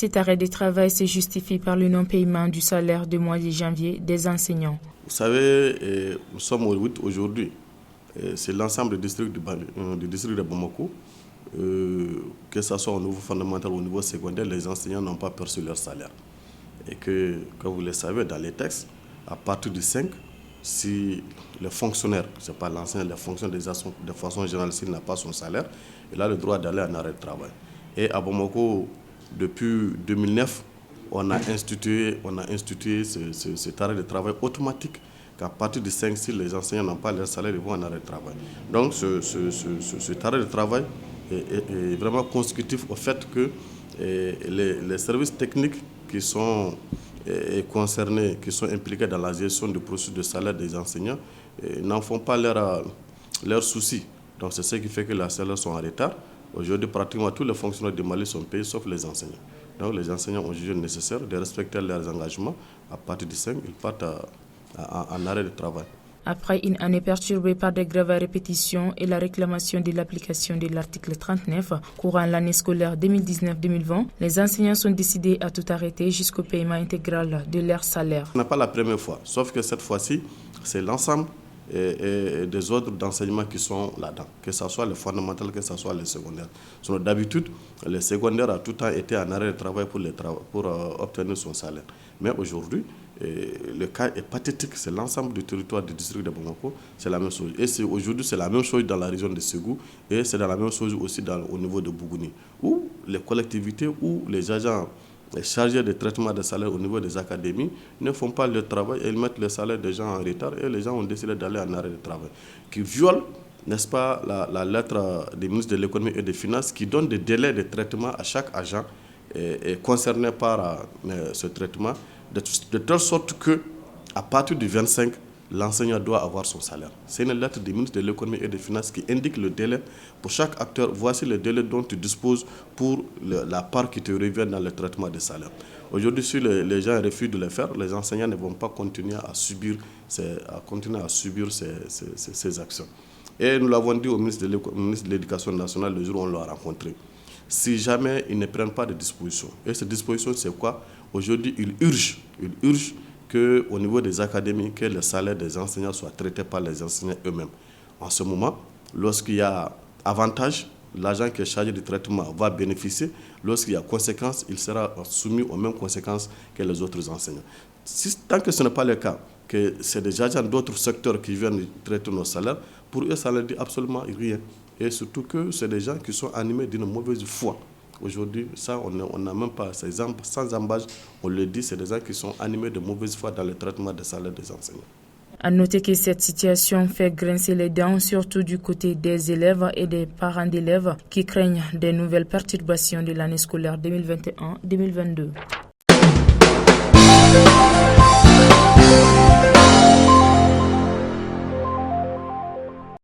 Cet arrêt de travail se justifie par le non-paiement du salaire du mois de janvier des enseignants. Vous savez, nous sommes au 8 aujourd'hui. C'est l'ensemble du district de Bamako, que ce soit au niveau fondamental ou au niveau secondaire, les enseignants n'ont pas perçu leur salaire. Et que, comme vous le savez, dans les textes, à partir du 5, si le fonctionnaire, ce n'est pas l'enseignant, le fonctionnaire de façon générale, s'il n'a pas son salaire, il a le droit d'aller en arrêt de travail. Et à Bamako, depuis 2009, on a institué cet arrêt de travail automatique qu'à partir du 5, si les enseignants n'ont pas leur salaire, ils vont en arrêt de travail. Donc cet arrêt de travail est vraiment consécutif au fait que les services techniques qui sont concernés, qui sont impliqués dans la gestion du processus de salaire des enseignants, n'en font pas leurs soucis. Donc c'est ce qui fait que les salaires sont en retard. Aujourd'hui, pratiquement tous les fonctionnaires du Mali sont payés, sauf les enseignants. Donc les enseignants ont jugé nécessaire de respecter leurs engagements. À partir du 5, ils partent en arrêt de travail. Après une année perturbée par de graves répétitions et la réclamation de l'application de l'article 39 courant l'année scolaire 2019-2020, les enseignants sont décidés à tout arrêter jusqu'au paiement intégral de leur salaire. Ce n'est pas la première fois, sauf que cette fois-ci, c'est l'ensemble des ordres d'enseignement qui sont là-dedans, que ce soit les fondamentaux, que ce soit les secondaires. D'habitude, les secondaires ont tout le temps été en arrêt de travail pour obtenir son salaire. Mais aujourd'hui, le cas est pathétique, c'est l'ensemble du territoire du district de Bamako, c'est la même chose. Et aujourd'hui, c'est la même chose dans la région de Ségou et c'est la même chose aussi au niveau de Bougouni, où les collectivités, où les agents chargés de traitement des salaires au niveau des académies ne font pas le travail et ils mettent les salaires des gens en retard et les gens ont décidé d'aller en arrêt de travail, qui viole, n'est-ce pas, la lettre du ministre de l'économie et des finances qui donne des délais de traitement à chaque agent concerné par ce traitement, de telle sorte que à partir du 25, l'enseignant doit avoir son salaire. C'est une lettre du ministre de l'économie et des finances qui indique le délai pour chaque acteur. Voici le délai dont tu disposes pour la part qui te revient dans le traitement des salaires. Aujourd'hui, si les gens refusent de le faire, les enseignants ne vont pas continuer à subir ces actions. Et nous l'avons dit au ministre de l'Éducation nationale le jour où on l'a rencontré. Si jamais ils ne prennent pas de dispositions, et ces dispositions, c'est quoi? Aujourd'hui, ils urgent qu'au niveau des académies, que le salaire des enseignants soit traité par les enseignants eux-mêmes. En ce moment, lorsqu'il y a avantage, l'agent qui est chargé du traitement va bénéficier. Lorsqu'il y a conséquences, il sera soumis aux mêmes conséquences que les autres enseignants. Tant que ce n'est pas le cas, que c'est des agents d'autres secteurs qui viennent traiter nos salaires, pour eux, ça ne dit absolument rien. Et surtout que c'est des gens qui sont animés d'une mauvaise foi. Aujourd'hui, ça, on n'a même pas ces exemples sans embâche. On le dit, c'est des gens qui sont animés de mauvaise foi dans le traitement des salaires des enseignants. À noter que cette situation fait grincer les dents, surtout du côté des élèves et des parents d'élèves qui craignent des nouvelles perturbations de l'année scolaire 2021-2022.